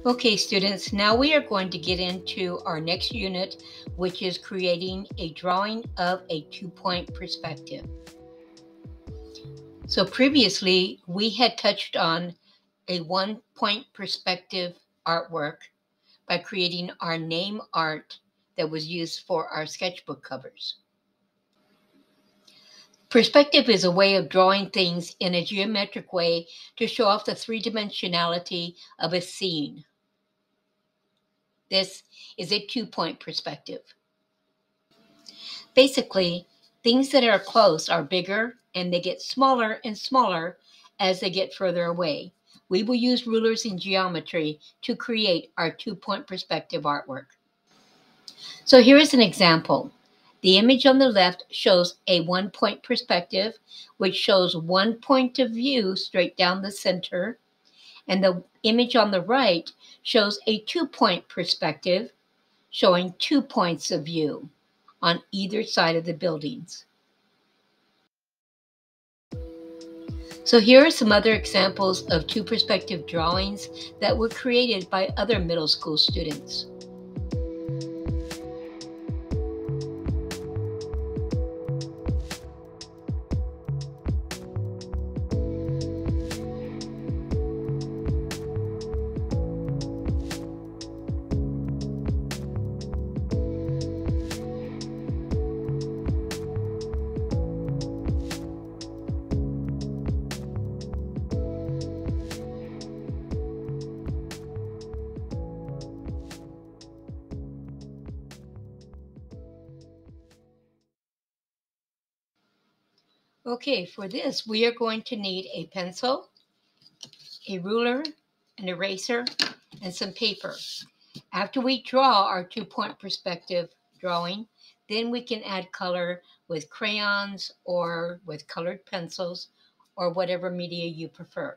Okay, students, now we are going to get into our next unit, which is creating a drawing of a two-point perspective. So previously, we had touched on a one-point perspective artwork by creating our name art that was used for our sketchbook covers. Perspective is a way of drawing things in a geometric way to show off the three-dimensionality of a scene. This is a two-point perspective. Basically, things that are close are bigger and they get smaller and smaller as they get further away. We will use rulers in geometry to create our two-point perspective artwork. So here is an example. The image on the left shows a one-point perspective, which shows one point of view straight down the center. And the image on the right shows a two-point perspective, showing 2 points of view on either side of the buildings. So here are some other examples of two-perspective drawings that were created by other middle school students. Okay, for this, we are going to need a pencil, a ruler, an eraser, and some paper. After we draw our two-point perspective drawing, then we can add color with crayons or with colored pencils or whatever media you prefer.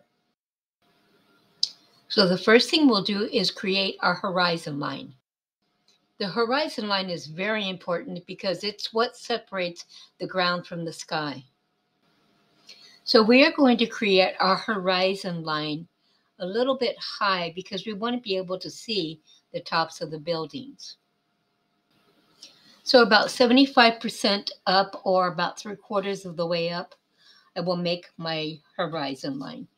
So the first thing we'll do is create our horizon line. The horizon line is very important because it's what separates the ground from the sky. So we are going to create our horizon line a little bit high because we want to be able to see the tops of the buildings. So about 75% up or about 3/4 of the way up, I will make my horizon line.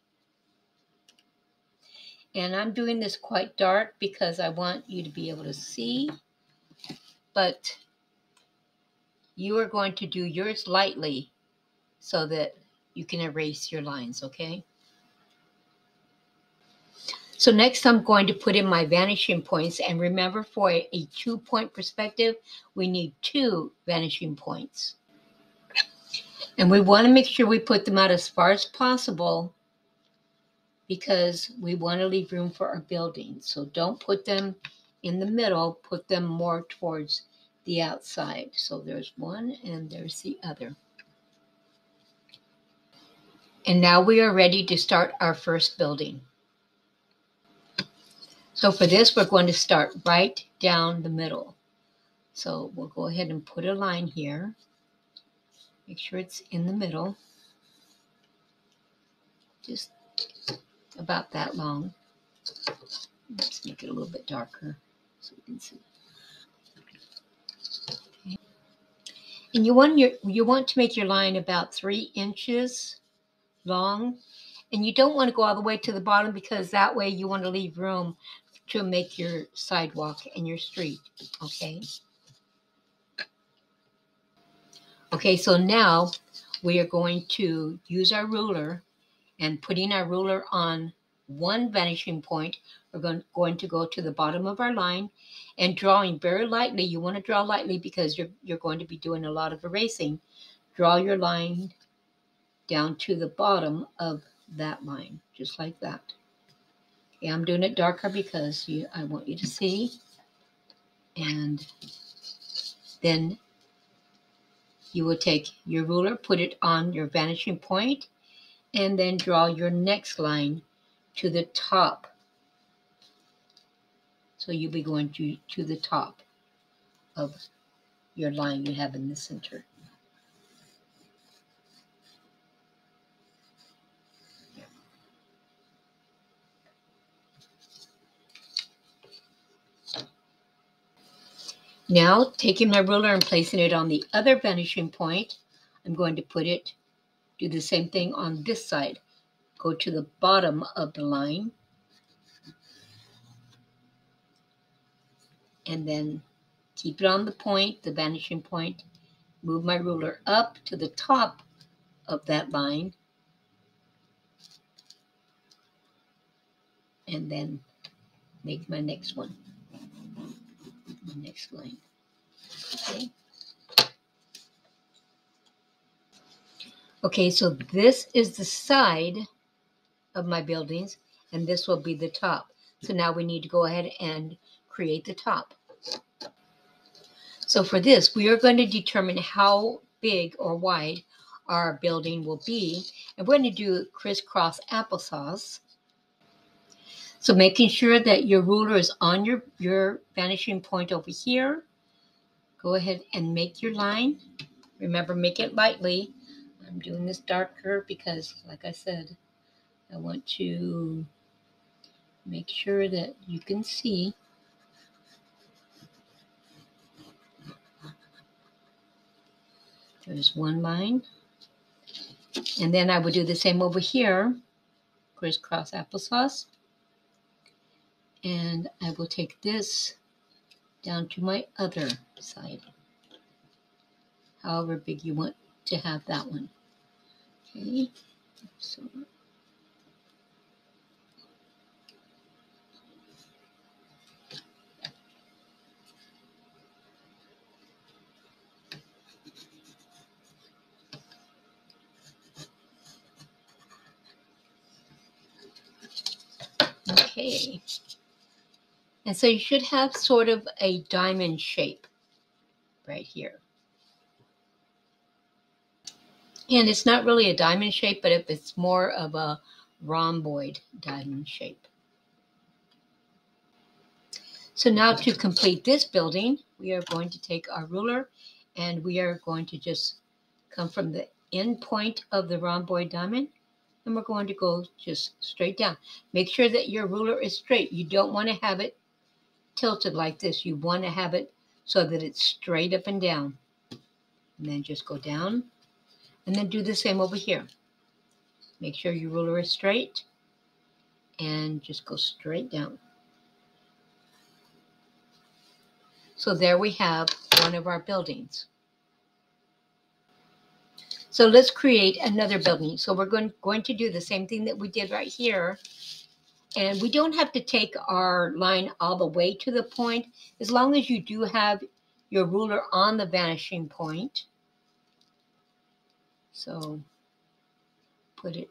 And I'm doing this quite dark because I want you to be able to see, but you are going to do yours lightly so that you can erase your lines, okay? So next I'm going to put in my vanishing points, and remember, for a two-point perspective, we need 2 vanishing points. And we want to make sure we put them out as far as possible because we want to leave room for our building. So don't put them in the middle, put them more towards the outside. So there's one and there's the other. And now we are ready to start our first building. So for this, we're going to start right down the middle. So we'll go ahead and put a line here. Make sure it's in the middle. Just about that long. Let's make it a little bit darker so we can see. Okay. And you want to make your line about 3 inches long. And you don't want to go all the way to the bottom because that way you want to leave room to make your sidewalk and your street, okay? Okay, so now we are going to use our ruler, and putting our ruler on one vanishing point, we're going to go to the bottom of our line and drawing very lightly. You want to draw lightly because you're going to be doing a lot of erasing. Draw your line down to the bottom of that line, just like that. Okay, I'm doing it darker because I want you to see. And then you will take your ruler, put it on your vanishing point, and then draw your next line to the top. So you'll be going to the top of your line you have in the center. Now, taking my ruler and placing it on the other vanishing point, I'm going to do the same thing on this side. Go to the bottom of the line, and then keep it on the point, the vanishing point. Move my ruler up to the top of that line, and then make my next one, my next line. Okay. Okay, so this is the side of my buildings, and this will be the top. So now we need to go ahead and create the top. So for this, we are going to determine how big or wide our building will be. And we're going to do crisscross applesauce. So making sure that your ruler is on your vanishing point over here. Go ahead and make your line. Remember, make it lightly. I'm doing this darker because, like I said, I want to make sure that you can see. There's one line. And then I would do the same over here, crisscross applesauce. And I will take this down to my other side, however big you want to have that one. Okay, so okay. And so you should have sort of a diamond shape right here. And it's not really a diamond shape, but it's more of a rhomboid diamond shape. So now to complete this building, we are going to take our ruler and we are going to just come from the end point of the rhomboid diamond, and we're going to go just straight down. Make sure that your ruler is straight. You don't want to have it tilted like this. You want to have it so that it's straight up and down. And then just go down, and then do the same over here. Make sure your ruler is straight, and just go straight down. So there we have one of our buildings. So let's create another building. So we're going to do the same thing that we did right here. And we don't have to take our line all the way to the point, as long as you do have your ruler on the vanishing point. So put it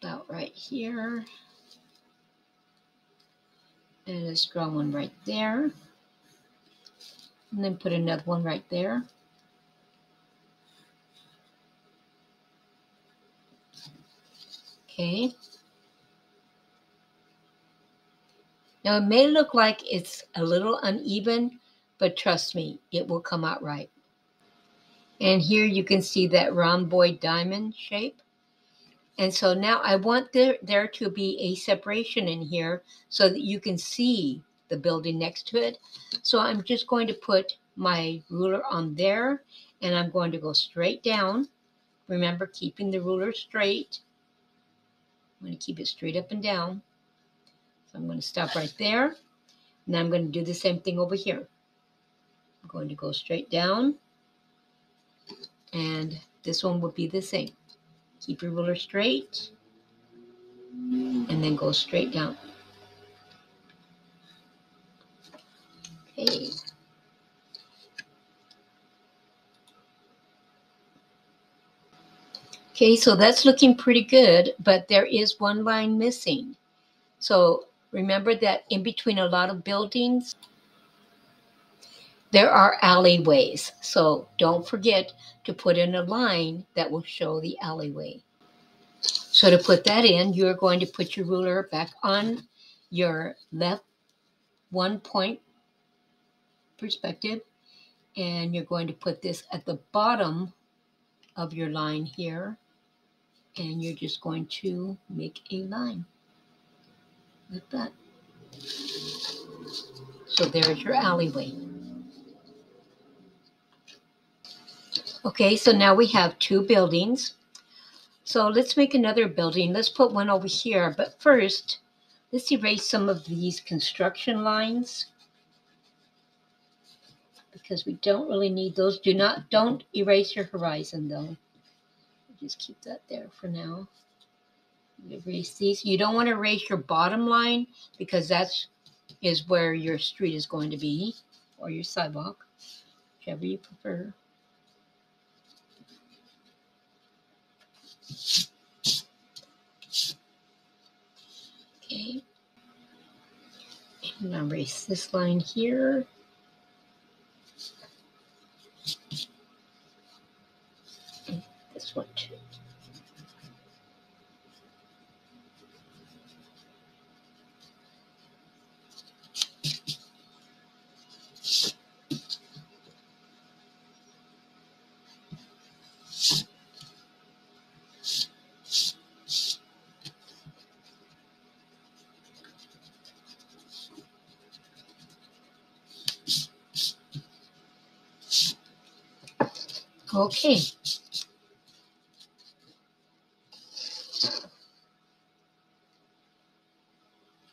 about right here. And let's draw one right there. And then put another one right there. Okay. Now it may look like it's a little uneven, but trust me, it will come out right. And here you can see that rhomboid diamond shape. And so now I want there to be a separation in here so that you can see the building next to it. So I'm just going to put my ruler on there, and I'm going to go straight down. Remember, keeping the ruler straight. I'm going to keep it straight up and down. So I'm going to stop right there. And I'm going to do the same thing over here. I'm going to go straight down. And this one will be the same. Keep your ruler straight. And then go straight down. Okay. Okay, so that's looking pretty good, but there is one line missing. So remember that in between a lot of buildings, there are alleyways. So don't forget to put in a line that will show the alleyway. So to put that in, you're going to put your ruler back on your left 1 point perspective, and you're going to put this at the bottom of your line here, and you're just going to make a line. like that. So there's your alleyway. Okay, so now we have two buildings. So let's make another building. Let's put one over here. But first, let's erase some of these construction lines because we don't really need those. Don't erase your horizon though. Just keep that there for now. Erase these. You don't want to erase your bottom line because is where your street is going to be, or your sidewalk, whichever you prefer. Okay. And I'll erase this line here. And this one too. Okay.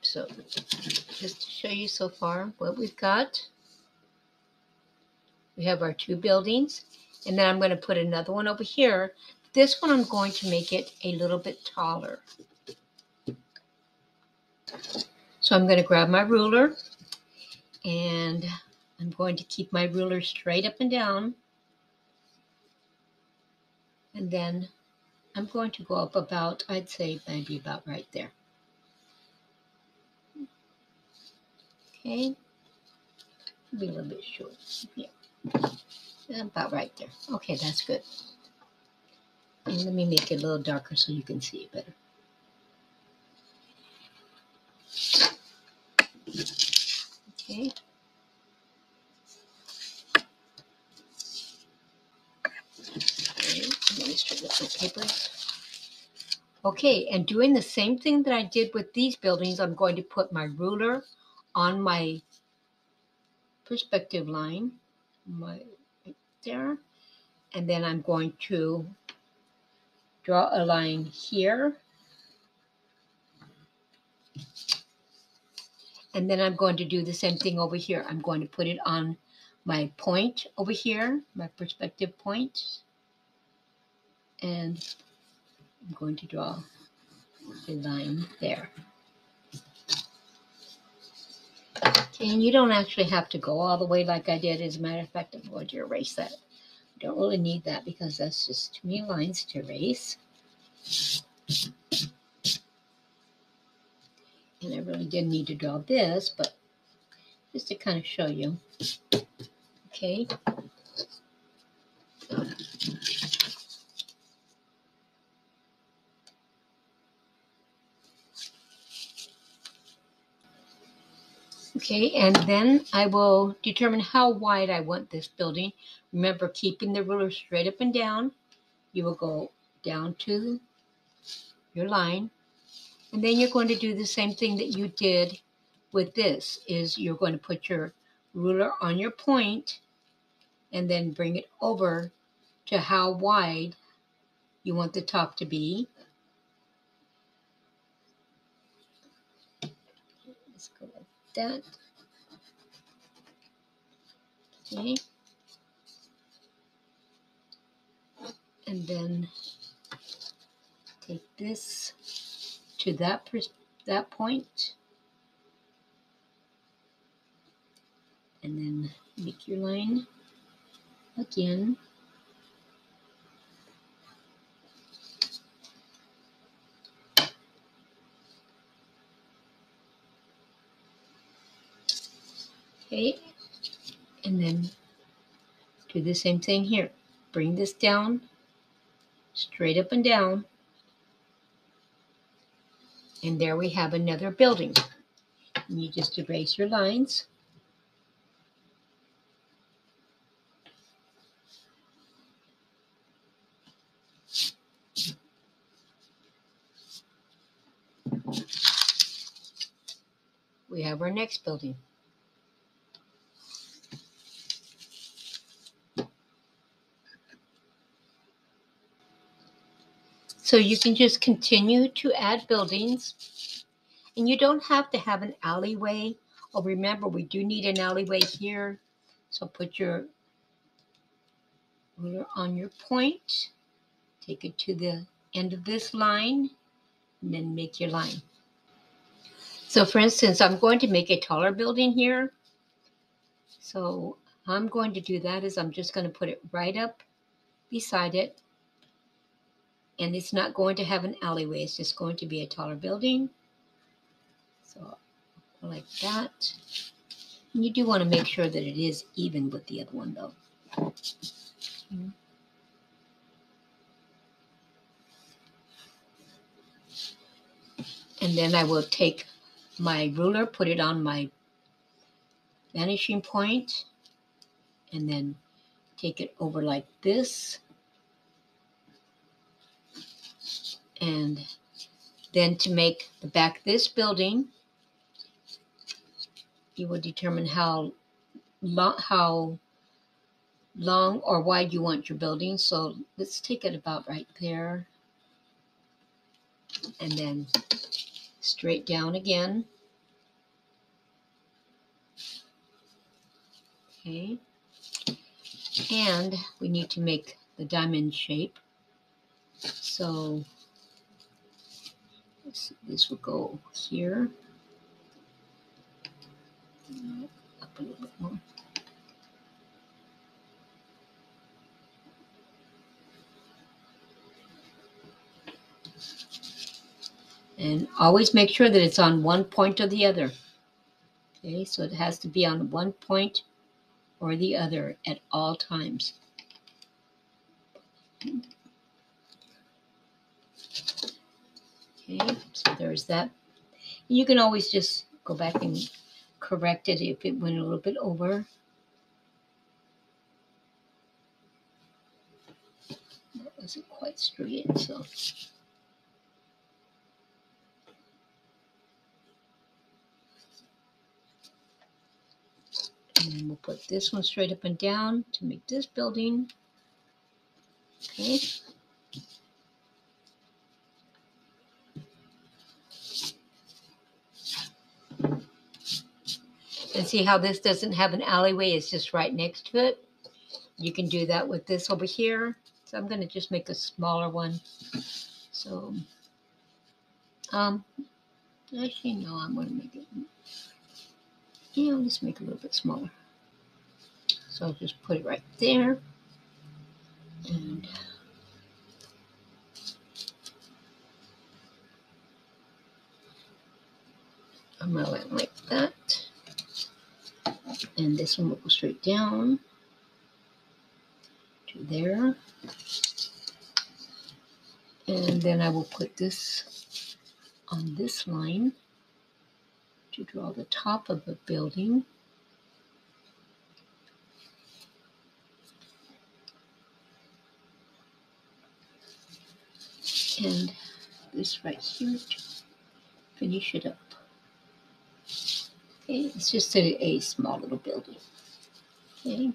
So just to show you so far what we've got, we have our two buildings, and then I'm going to put another one over here. This one I'm going to make it a little bit taller. So I'm going to grab my ruler, and I'm going to keep my ruler straight up and down, and then I'm going to go up about, I'd say maybe about right there. Okay, be a little bit short. Yeah, about right there. Okay, that's good. And let me make it a little darker so you can see it better. Okay. Let me straighten up my papers. Okay, and doing the same thing that I did with these buildings, I'm going to put my ruler on my perspective line, right there, and then I'm going to draw a line here, and then I'm going to do the same thing over here. I'm going to put it on my point over here, my perspective point, and I'm going to draw a line there. Okay, and you don't actually have to go all the way like I did. As a matter of fact, I'm going to erase that. I don't really need that because that's just too many lines to erase. And I really didn't need to draw this, but just to kind of show you. Okay. Okay, and then I will determine how wide I want this building. Remember, keeping the ruler straight up and down, you will go down to your line. And then you're going to do the same thing that you did with this, is you're going to put your ruler on your point and then bring it over to how wide you want the top to be. Let's go like that. Okay. And then take this to that point, and then make your line again. Okay, and then do the same thing here. Bring this down, straight up and down, and there we have another building. And you just erase your lines. we have our next building. So you can just continue to add buildings, and you don't have to have an alleyway. Oh, remember, we do need an alleyway here. So put your ruler on your point, take it to the end of this line, and then make your line. So for instance, I'm going to make a taller building here. So I'm going to do that is I'm just going to put it right up beside it. And it's not going to have an alleyway. It's just going to be a taller building. So like that. And you do want to make sure that it is even with the other one though. Okay. And then I will take my ruler, put it on my vanishing point, and then take it over like this. And then to make the back of this building, you will determine how long or wide you want your building. So let's take it about right there. And then straight down again. Okay. And we need to make the diamond shape. So this will go here. Up a little bit more. And always make sure that it's on one point or the other. Okay, so it has to be on one point or the other at all times. Okay, so there's that. You can always just go back and correct it if it went a little bit over. That wasn't quite straight, so. And then we'll put this one straight up and down to make this building. Okay. And see how this doesn't have an alleyway, it's just right next to it. You can do that with this over here. So I'm going to just make a smaller one. So, actually, no, I'm going to make it, let's make it a little bit smaller. So I'll just put it right there. And I'm going to let it like that. And this one will go straight down to there. And then I will put this on this line to draw the top of the building. And this right here to finish it up. Okay, it's just a small little building. Okay.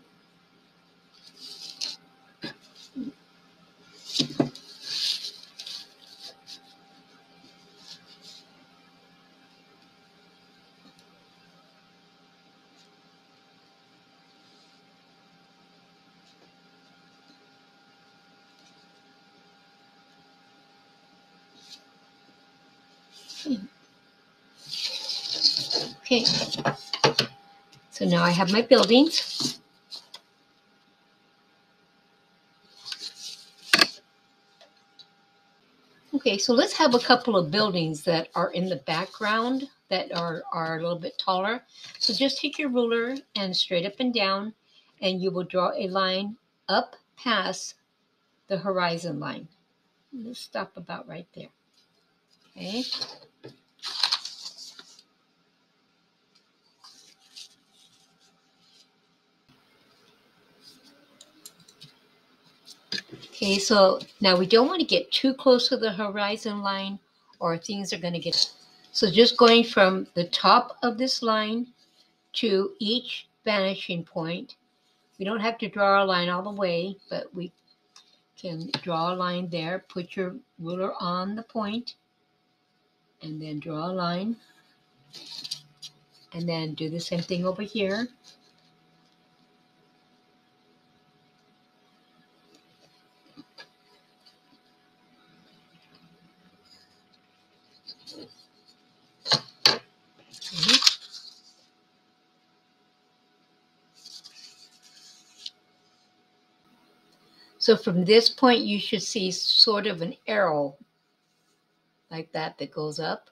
Okay, so now I have my buildings. Okay, so let's have a couple of buildings that are in the background that are a little bit taller. So just take your ruler and straight up and down, and you will draw a line up past the horizon line. Let's stop about right there. Okay. Okay, so now we don't want to get too close to the horizon line or things are going to get... So just going from the top of this line to each vanishing point. We don't have to draw a line all the way, but we can draw a line there. Put your ruler on the point and then draw a line. And then do the same thing over here. Okay. So from this point, you should see sort of an arrow like that goes up.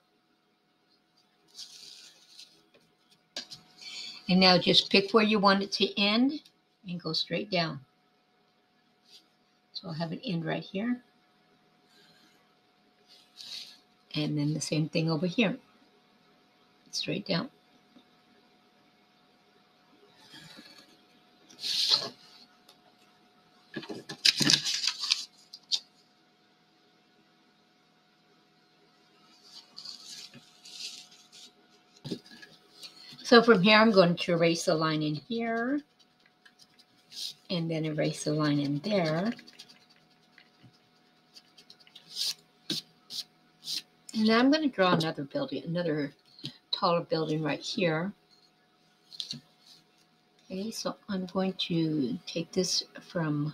And now just pick where you want it to end and go straight down. So I'll have it end right here. And then the same thing over here. Straight down. So from here, I'm going to erase a line in here and then erase a line in there. And now I'm going to draw another building, another taller building right here. Okay, so I'm going to take this from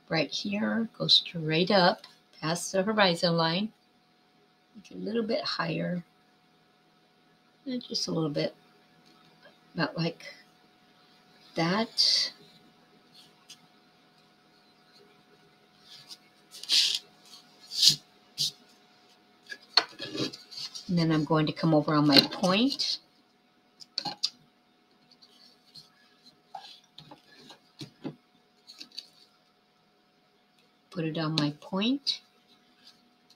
right here, go straight up past the horizon line, make it a little bit higher, and just a little bit, about like that. And then I'm going to come over on my point. Put it on my point.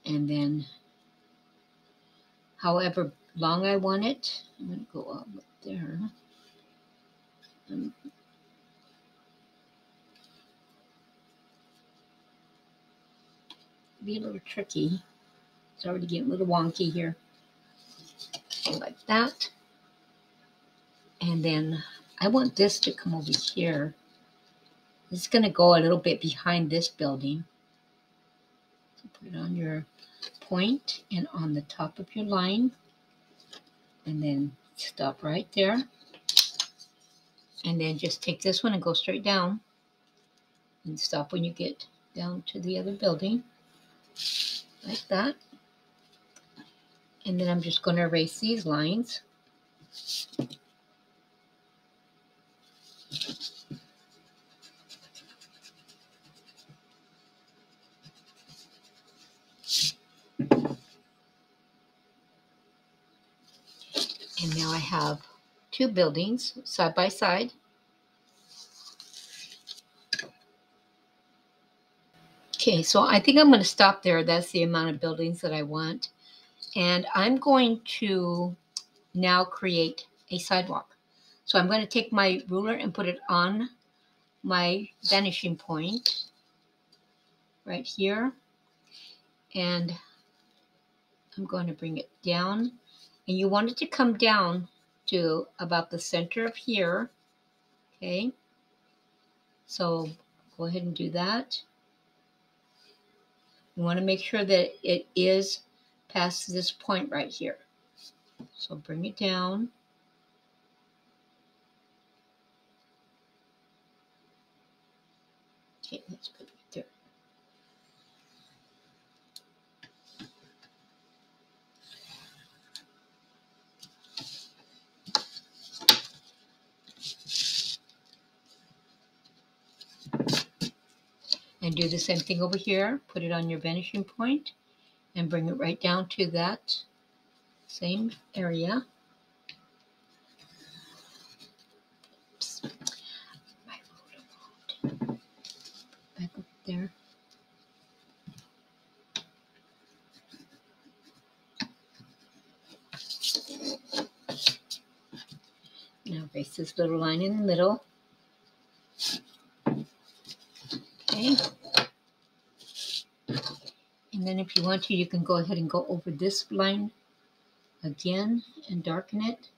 And then however long I want it, I'm going to go up there. Be a little tricky. It's already getting a little wonky here. Like that. And then I want this to come over here. It's going to go a little bit behind this building. So put it on your point and on the top of your line. And then stop right there. And then just take this one and go straight down. And stop when you get down to the other building. Like that. And then I'm just going to erase these lines. And now I have two buildings side by side. Okay, so I think I'm going to stop there. That's the amount of buildings that I want. And I'm going to now create a sidewalk. So I'm going to take my ruler and put it on my vanishing point right here. And I'm going to bring it down. And you want it to come down to about the center of here. Okay. So go ahead and do that. You want to make sure that it is past this point right here. So bring it down. Okay, let's put it right there. And do the same thing over here. Put it on your vanishing point and bring it right down to that same area. Oops. My ruler moved. Back up there. Now erase this little line in the middle. Okay. And then if you want to, you can go ahead and go over this line again and darken it.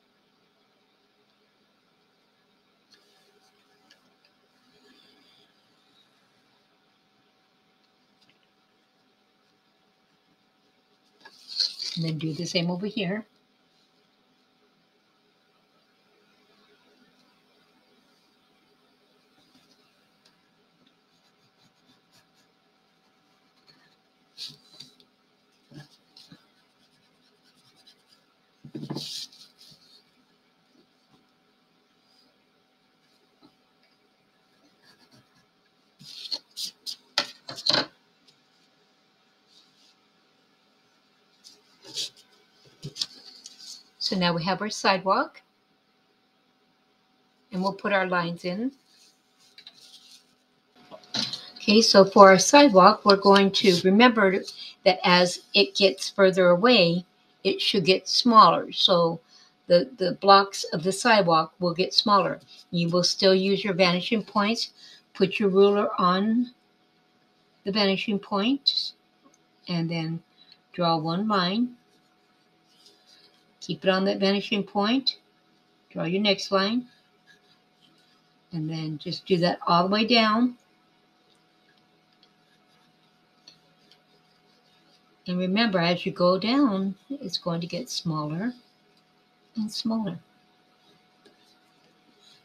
And then do the same over here. So now we have our sidewalk, and we'll put our lines in. Okay, so for our sidewalk, we're going to remember that as it gets further away, it should get smaller. So the blocks of the sidewalk will get smaller. You will still use your vanishing points. Put your ruler on the vanishing point, and then draw one line. Keep it on that vanishing point. Draw your next line. And then just do that all the way down. And remember, as you go down, it's going to get smaller and smaller.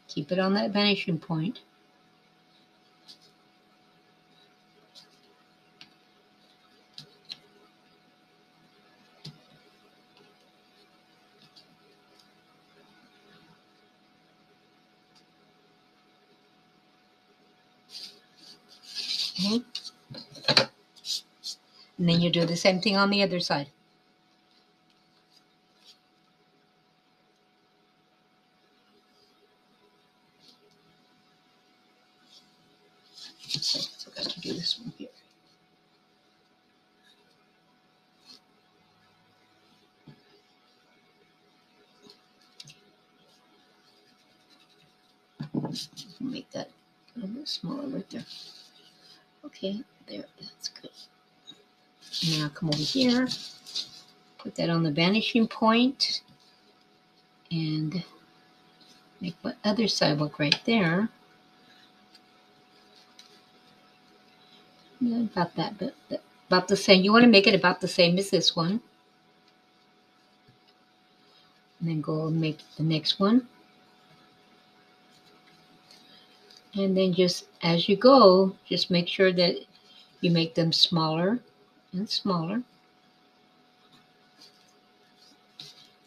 Keep it on that vanishing point. Okay. And then you do the same thing on the other side. So I got to do this one here. Make that a little bit smaller right there. Okay, there, that's good. Now come over here, put that on the vanishing point, and make my other sidewalk right there. Yeah, about that, but about the same. You want to make it about the same as this one. And then go and make the next one. And then just as you go, just make sure that you make them smaller and smaller.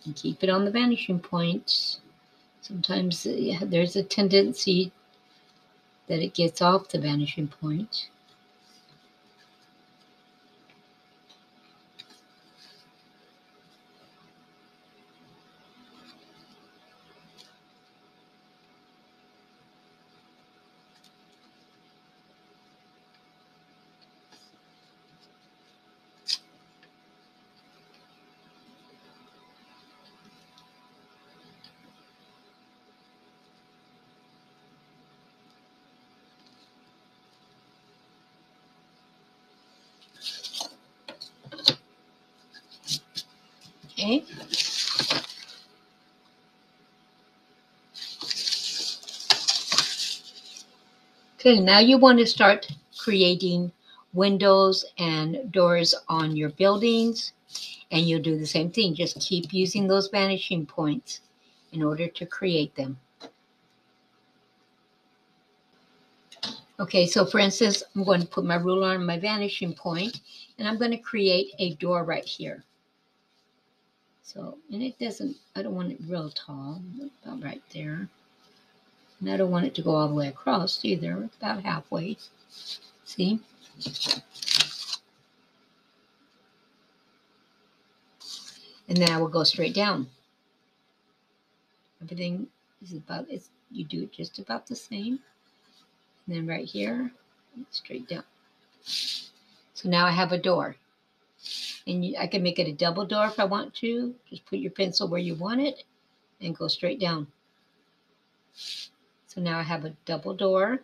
And keep it on the vanishing point. Sometimes there's a tendency that it gets off the vanishing point. Okay. Okay, now you want to start creating windows and doors on your buildings, and you'll do the same thing. Just keep using those vanishing points in order to create them. Okay, so for instance, I'm going to put my ruler on my vanishing point, and I'm going to create a door right here. So, and it doesn't, I don't want it real tall, about right there. And I don't want it to go all the way across either, about halfway. See? And then I will go straight down. Everything is about, you do it just about the same. And then right here, straight down. So now I have a door. And I can make it a double door if I want to. Just put your pencil where you want it and go straight down. So now I have a double door.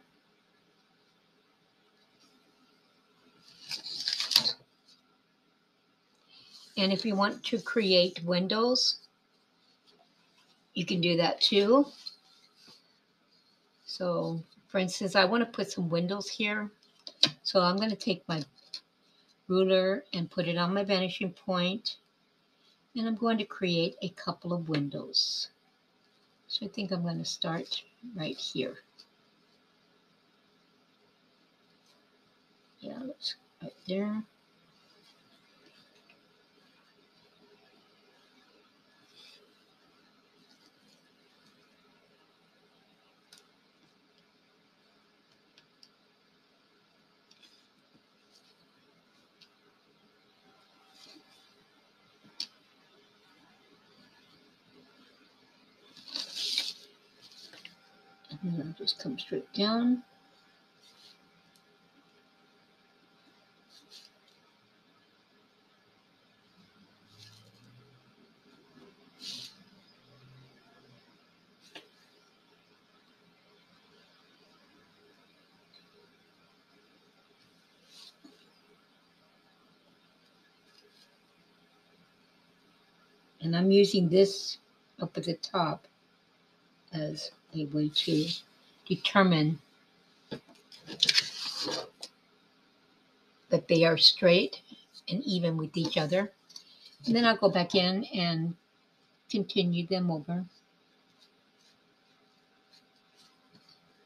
And if you want to create windows, you can do that too. So for instance, I want to put some windows here. So I'm going to take my ruler and put it on my vanishing point, and I'm going to create a couple of windows. So I think I'm going to start right here. Yeah, let's right there. And then I'll just come straight down. And I'm using this up at the top as a way to determine that they are straight and even with each other. And then I'll go back in and continue them over.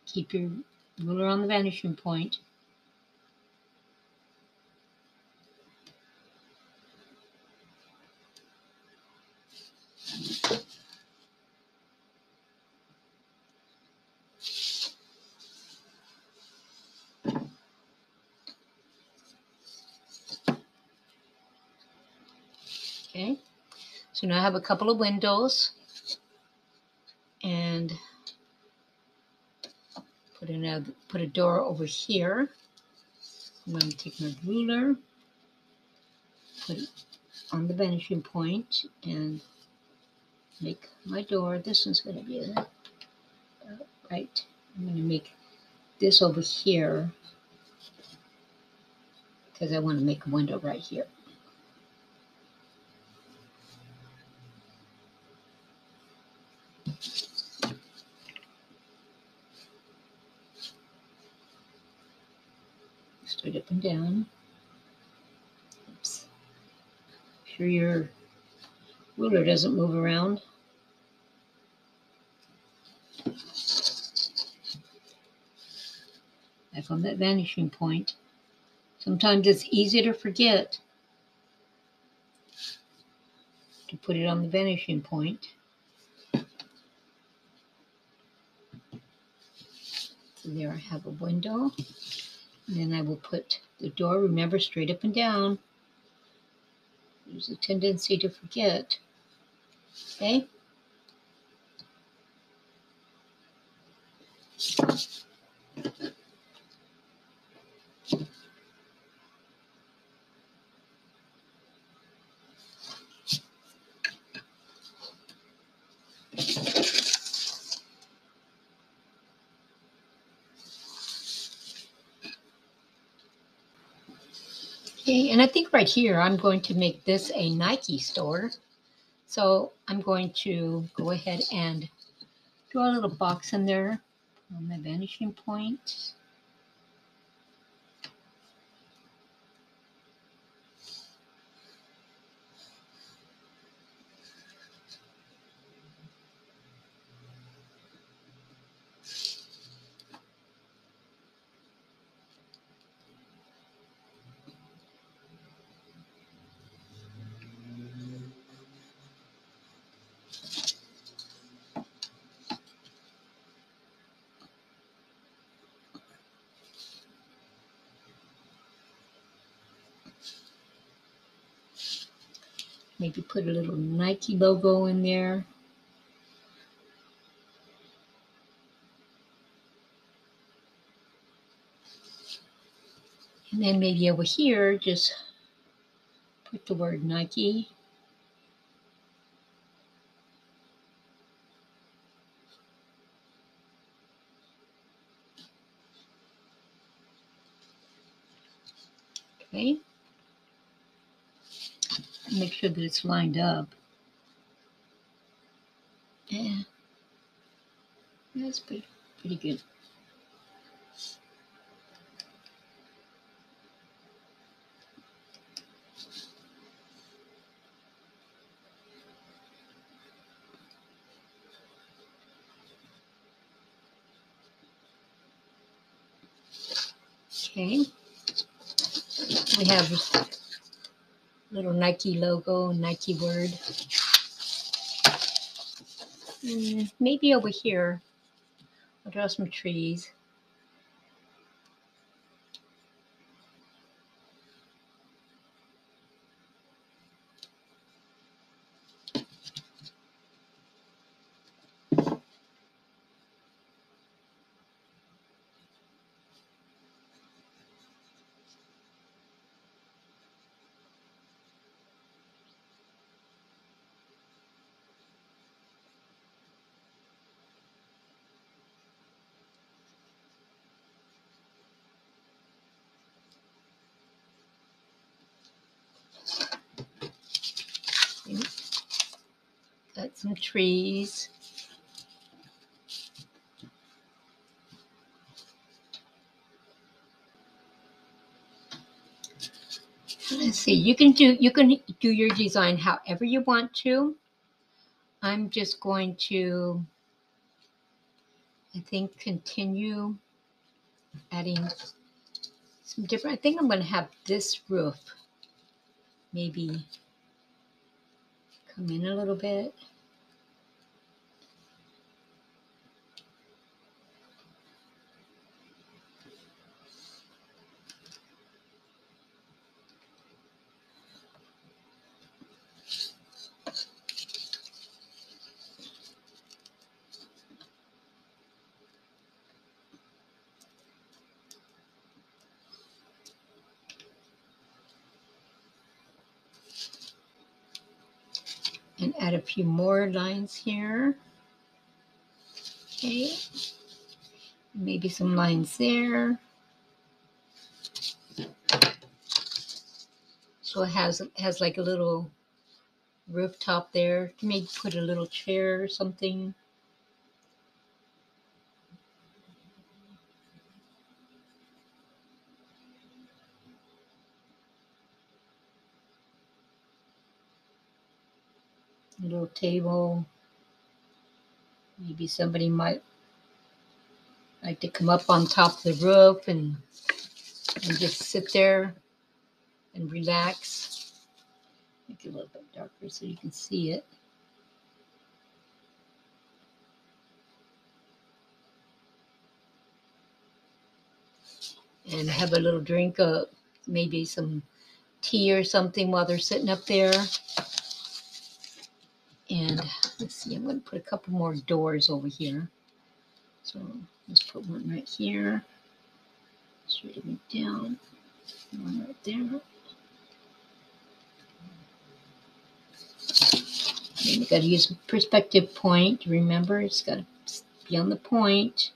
Keep your ruler on the vanishing point. Okay, so now I have a couple of windows, and put a door over here. I'm going to take my ruler, put it on the vanishing point, and make my door. This one's going to be right. I'm going to make this over here because I want to make a window right here. Straight up and down. Oops. Make sure your ruler doesn't move around. Back on that vanishing point. Sometimes it's easy to forget to put it on the vanishing point. So there I have a window. And then I will put the door, remember, straight up and down. There's a tendency to forget. Okay? Okay, and I think right here I'm going to make this a Nike store. So I'm going to go ahead and draw a little box in there on my vanishing point. Maybe put a little Nike logo in there. And then maybe over here, just put the word Nike. Okay. Make sure that it's lined up. Yeah, that's pretty good. Okay, we have little Nike logo, Nike word. Maybe over here, I'll draw some trees. Got some trees. Let's see. You can do your design however you want to. I'm just going to, I think, continue adding some different. I think I'm going to have this roof maybe come in a little bit. And add a few more lines here. Okay. Maybe some lines there. So it has like a little rooftop there. Maybe put a little chair or something. A little table. Maybe somebody might like to come up on top of the roof and just sit there and relax. Make it a little bit darker so you can see it. And have a little drink of maybe some tea or something while they're sitting up there. And let's see, I'm going to put a couple more doors over here. So let's put one right here, straighten it down, one right there. And you got to use a perspective point. Remember, it's got to be on the point.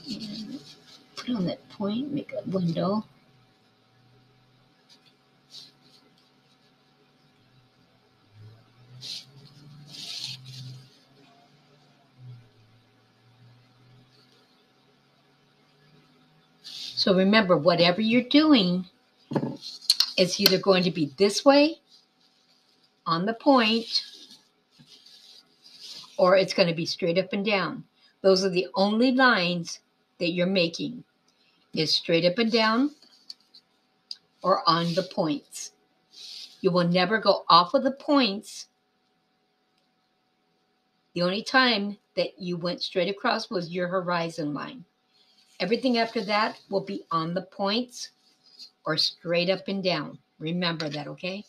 And put it on that point, make a window. So remember, whatever you're doing, it's either going to be this way on the point, or it's going to be straight up and down. Those are the only lines that you're making, is straight up and down or on the points. You will never go off of the points. The only time that you went straight across was your horizon line. Everything after that will be on the points or straight up and down. Remember that, okay?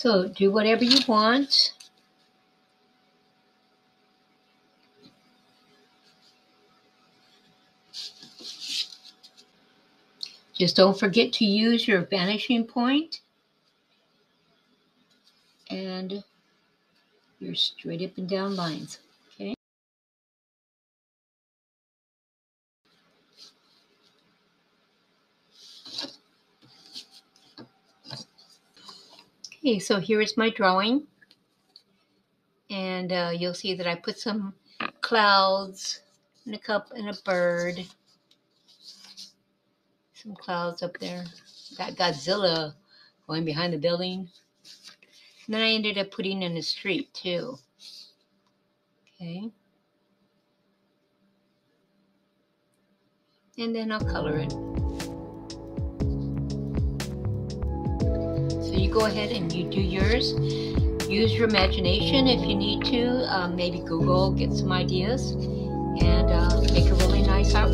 So do whatever you want. Just don't forget to use your vanishing point and your straight up and down lines. Okay. Okay, so here is my drawing. And you'll see that I put some clouds and a cup and a bird. Some clouds up there. Got Godzilla going behind the building. And then I ended up putting in a street too. Okay. And then I'll color it. So you go ahead and you do yours. Use your imagination if you need to. Maybe Google, get some ideas, and make a really nice artwork.